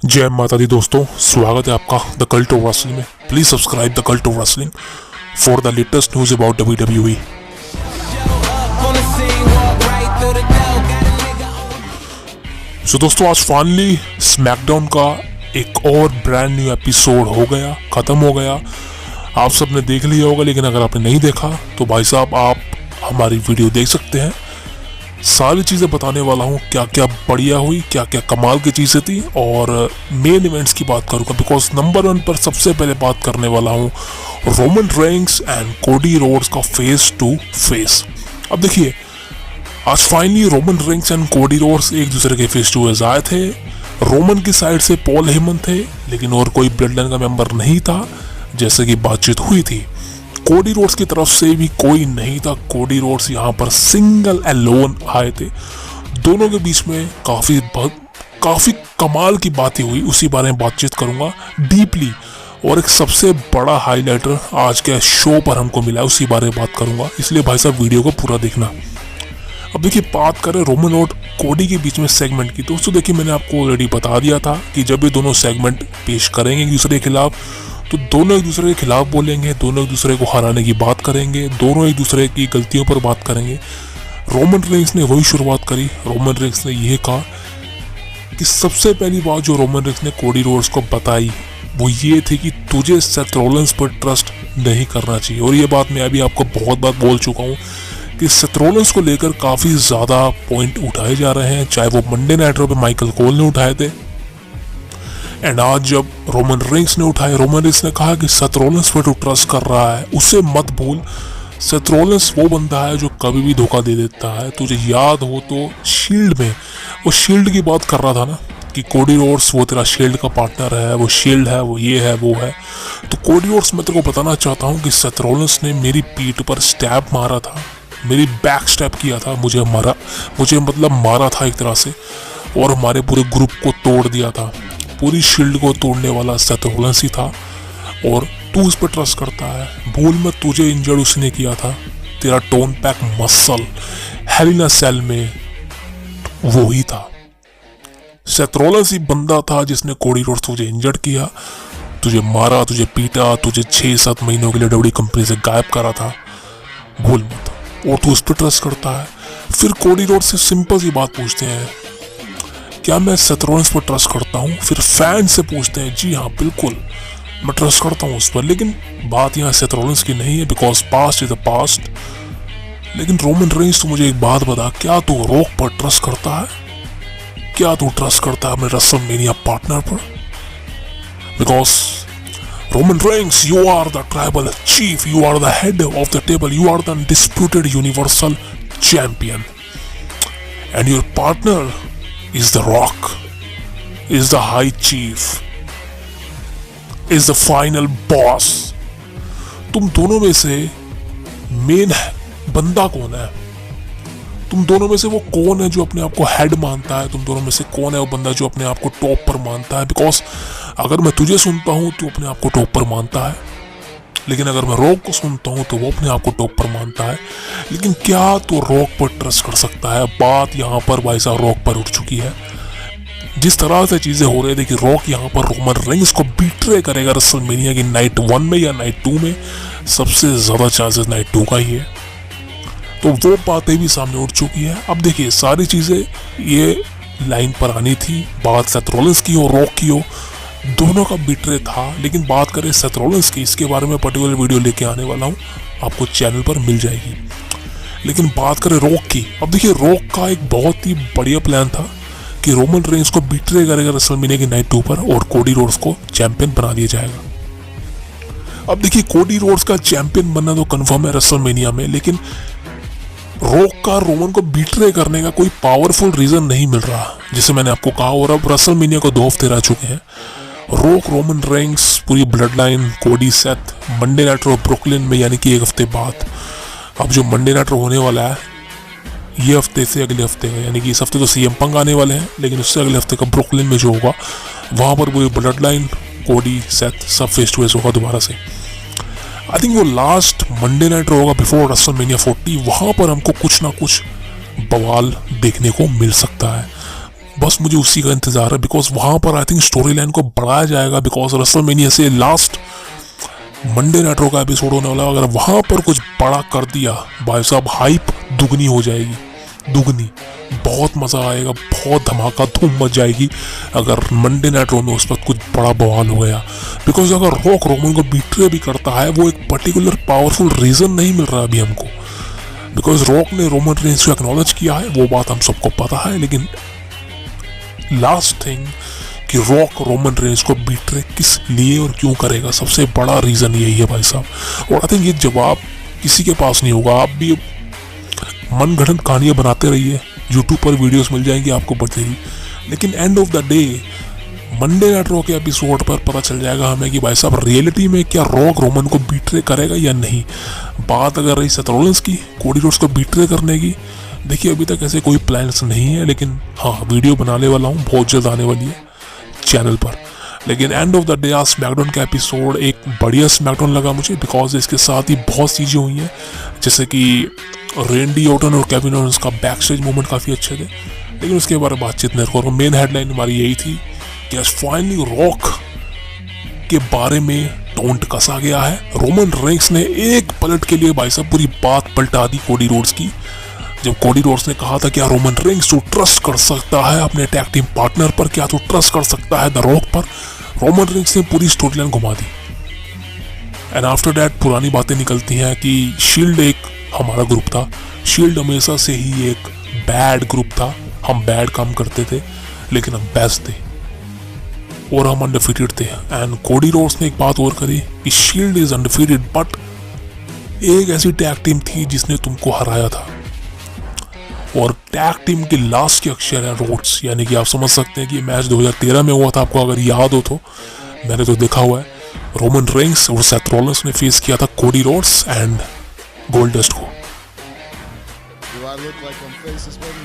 जय माता दी दोस्तों, स्वागत है आपका द कल्ट ऑफ रेसलिंग में। Please subscribe the cult of wrestling for the latest news about WWE। सो दोस्तों, आज फाइनली स्मैकडाउन का एक और ब्रांड न्यू एपिसोड हो गया, खत्म हो गया। आप सबने देख लिया होगा, लेकिन अगर आपने नहीं देखा तो भाई साहब आप हमारी वीडियो देख सकते हैं। सारी चीज़ें बताने वाला हूँ, क्या क्या बढ़िया हुई, क्या क्या कमाल की चीज़ें थी, और मेन इवेंट्स की बात करूँगा। बिकॉज नंबर 1 पर सबसे पहले बात करने वाला हूँ Roman Reigns and Cody Rhodes का फेस टू फेस। अब देखिए, आज finally Roman Reigns and Cody Rhodes एक दूसरे के फेस टू फेस आए थे। रोमन की साइड से पॉल हेमन थे, लेकिन और कोई ब्लड लाइन का मेंबर नहीं था, जैसे कि बातचीत हुई थी। कोडी रोड्स की तरफ से भी कोई नहीं था। कोडी रोड्स यहाँ पर सिंगल एलोन आए थे। दोनों के बीच में काफ़ी कमाल की बातें हुई, उसी बारे में बातचीत करूँगा डीपली। और एक सबसे बड़ा हाईलाइटर आज के शो पर हमको मिला है, उसी बारे में बात करूँगा। इसलिए भाई साहब वीडियो को पूरा देखना। अब देखिए, बात करें रोमन और कोडी के बीच में सेगमेंट की, दोस्तों देखिए, मैंने आपको ऑलरेडी बता दिया था कि जब ये दोनों सेगमेंट पेश करेंगे एक दूसरे के खिलाफ, तो दोनों एक दूसरे के खिलाफ बोलेंगे, दोनों एक दूसरे को हराने की बात करेंगे, दोनों एक दूसरे की गलतियों पर बात करेंगे। रोमन रेंस ने वही शुरुआत करी। रोमन रेंस ने यह कहा कि सबसे पहली बात जो रोमन रेंस ने कोडी रोड्स को बताई वो ये थी कि तुझे सेथ रॉलिंस पर ट्रस्ट नहीं करना चाहिए। और ये बात मैं अभी आपको बहुत बार बोल चुका हूँ कि सेथ रॉलिंस को लेकर काफ़ी ज़्यादा पॉइंट उठाए जा रहे हैं, चाहे वो मंडे नाइट रॉ पे माइकल कोल ने उठाए थे, एंड आज जब रोमन रेंस ने उठाए। रोमन रेंस ने कहा कि सेथ रॉलिंस पर तू ट्रस्ट कर रहा है, उसे मत भूल। सेथ रॉलिंस वो बंदा है जो कभी भी धोखा दे देता है। तुझे याद हो तो शील्ड में वो शील्ड की बात कर रहा था ना, कि कोडी रोड्स वो तेरा शील्ड का पार्टनर है, वो शील्ड है, वो ये है, वो है। तो कोडी रोड्स, मैं तेरे को बताना चाहता हूँ कि सेथ रॉलिंस ने मेरी पीठ पर स्टैब मारा था, मेरी बैक स्टैब किया था, मुझे मारा था एक तरह से, और हमारे पूरे ग्रुप को तोड़ दिया था। पूरी शील्ड को तोड़ने वाला सेथ रॉलिंस ही था, और तू उस पर ट्रस्ट करता है। भूल मत, तुझे इंजर्ड उसने किया था। तेरा टोन पैक मसल हेल इन अ सेल में वो ही था। सेथ रॉलिंस ही बंदा था जिसने कोडी रोड्स तुझे इंजर्ड किया, तुझे मारा, तुझे पीटा, तुझे 6-7 महीनों के लिए WWE कंपनी से गायब करा था। भूल मत, और तू उस पर ट्रस्ट करता है। फिर कोडी रोड्स से सिंपल सी बात पूछते हैं, क्या मैं सेथ रॉलिंस पर ट्रस्ट करता हूँ? फिर फैन से पूछते हैं, जी हाँ बिल्कुल मैं ट्रस्ट करता हूँ उस पर। लेकिन बात यहाँ सेथ रॉलिंस की नहीं है, because past is the past. लेकिन रोमन रेंस, तू मुझे एक बात बता, क्या तू रॉक पर ट्रस्ट करता है? क्या तू ट्रस्ट करता है अपने रेसलमेनिया पार्टनर पर? Because Roman Reigns, you are the tribal chief, you are the head of the table, you are the undisputed universal champion, and your partner is the Rock, is the High Chief, is the final boss। तुम दोनों में से main बंदा कौन है? तुम दोनों में से वो कौन है जो अपने आप को हेड मानता है? तुम दोनों में से कौन है वो बंदा जो अपने आप को टॉप पर मानता है? बिकॉज अगर मैं तुझे सुनता हूं तो अपने आप को टॉप पर मानता है, लेकिन अगर मैं रॉक को सुनता हूं तो वो अपने आप को टॉप पर मानता है। लेकिन क्या तो रॉक पर ट्रस्ट कर सकता है? बात यहाँ पर भाई साहब रॉक पर उठ चुकी है। जिस तरह से चीजें हो रही है, देखिए, रॉक यहाँ पर रोमन रेंस को बीट्रे करेगा रेसलमेनिया की नाइट 1 में या नाइट 2 में। सबसे ज्यादा चांसेस नाइट 2 का ही है। तो वो बातें भी सामने उठ चुकी है। अब देखिए, सारी चीजें ये लाइन पर आनी थी। बात सेथ रॉलिंस की हो, रॉक की हो, दोनों का बिटरे था। लेकिन बात करें सेथ रॉलिंस की, इसके बारे में पर्टिकुलर वीडियो लेके आने वाला हूँ, आपको चैनल पर मिल जाएगी। लेकिन बात करें रॉक की, अब देखिए, रॉक का एक बहुत ही बढ़िया प्लान था कि रोमन रेंस को बिटरे करेगा रेसलमेनिया की नाइट 2 पर, और कोडी रोड्स को चैंपियन बना दिया जाएगा। अब देखिए, कोडी रोड्स का चैंपियन बनना तो कंफर्म है रेसलमेनिया में, लेकिन रॉक का रोमन को बिटरे करने का कोई पावरफुल रीजन नहीं मिल रहा, जिसे मैंने आपको कहा। और अब रेसलमेनिया को 2 हफ्ते रह चुके हैं। रॉक, रोमन रेंस, पूरी ब्लड लाइन, कोडी, Seth, Monday night raw Brooklyn में, यानी कि 1 हफ्ते बाद। अब जो मंडे नाइट रॉ होने वाला है ये हफ्ते से अगले हफ्ते का, यानी कि इस हफ्ते तो CM पंक आने वाले हैं, लेकिन उससे अगले हफ्ते का ब्रुकलिन में जो होगा, वहाँ पर पूरी ब्लड लाइन, कोडी, सेथ सब फेस टू फेस होगा दोबारा से। आई थिंक वो लास्ट मंडे नाइट रॉ होगा बिफोर रेसलमेनिया 40। वहाँ पर हमको कुछ ना कुछ बवाल देखने को मिल सकता है। बस मुझे उसी का इंतजार है, बिकॉज वहां पर आई थिंक स्टोरी लाइन को बढ़ाया जाएगा, बिकॉज रेसलमेनिया से लास्ट मंडे नाइट रॉ का एपिसोड होने वाला है। अगर वहां पर कुछ बड़ा कर दिया भाई साहब, हाइप दुगनी हो जाएगी, दुगनी। बहुत मजा आएगा, बहुत धमाका धूम मच जाएगी अगर मंडे नाइट रॉ में उस वक्त कुछ बड़ा बवाल हो गया। बिकॉज अगर रॉक रोमन को बीट्रे भी करता है, वो एक पर्टिकुलर पावरफुल रीजन नहीं मिल रहा अभी हमको। बिकॉज रॉक ने रोमन रेंज को एक्नॉलेज किया है, वो बात हम सबको पता है, लेकिन लास्ट थिंग कि रॉक रोमन रेंज को बीट्रे किस लिए और क्यों करेगा, सबसे बड़ा रीजन यही है भाई साहब। और आई थिंक ये जवाब किसी के पास नहीं होगा। आप भी मन गढ़ंत कहानियां बनाते रहिए, यूट्यूब पर वीडियोस मिल जाएंगी आपको बढ़ेगी, लेकिन end of the day Monday night raw के एपिसोड पर पता चल जाएगा हमें कि भाई साहब रियलिटी में क्या रॉक रोमन को बीट्रे करेगा या नहीं। बात अगर रही सेथ रॉलिंस की कोडी रोड्स को बीट्रे करने की, देखिए अभी तक ऐसे कोई प्लान्स नहीं है, लेकिन हाँ वीडियो बनाने वाला हूँ, बहुत जल्द आने वाली है चैनल पर। लेकिन एंड ऑफ द डे आज स्मैकडाउन का एपिसोड एक बढ़िया स्मैकडाउन लगा मुझे, बिकॉज इसके साथ ही बहुत चीज़ें हुई हैं, जैसे कि रेंडी ऑर्टन और केविन ओवेंस का बैक स्टेज मूवमेंट काफ़ी अच्छे थे, लेकिन उसके बारे में बातचीत नहीं करूँ। मेन हेडलाइन हमारी यही थी कि फाइनली रॉक के बारे में टोंट कसा गया है। रोमन रेंस ने एक पलट के लिए भाई साहब पूरी बात पलटा दी कोडी रोड्स की, जब कोडी रोड्स ने कहा था क्या रोमन रेंस तू ट्रस्ट कर सकता है अपने टैग टीम पार्टनर पर, क्या तू ट्रस्ट कर सकता है द रॉक पर। रोमन रेंस ने पूरी स्टोरी लाइन घुमा दी। एंड आफ्टर दैट पुरानी बातें निकलती हैं कि शील्ड एक हमारा ग्रुप था, शील्ड हमेशा से ही एक बैड ग्रुप था, हम बैड काम करते थे लेकिन हम बेस्ट थे और हम अनडिफीटेड थे। एंड कोडी रोड्स ने एक बात और करी कि शील्ड इज अनडिफीटेड, बट एक ऐसी टैग टीम थी जिसने तुमको हराया था, और टैग टीम के लास्ट के अक्षर है रोड्स, यानी कि आप समझ सकते हैं कि मैच 2013 में हुआ था, आपको अगर याद हो तो, मैंने तो देखा हुआ है। रोमन रेंस और सेथ रॉलिंस ने फेस किया था कोडी रोड्स एंड गोल्डस्ट को। Do I look like I'm faceless, baby?